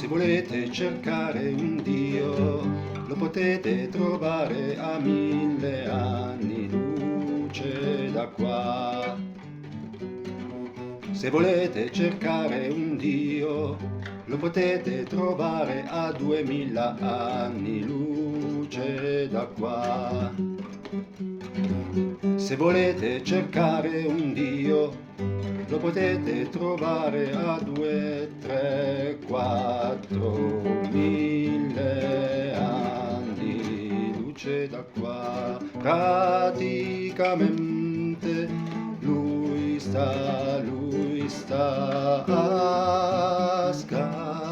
Se volete cercare un Dio, lo potete trovare a 1000 anni luce da qua. Se volete cercare un Dio, lo potete trovare a 2000 anni luce da qua. Se volete cercare un Dio, lo potete trovare a 2, 3, 4 mille anni luce da qua. Praticamente lui sta a Asgard.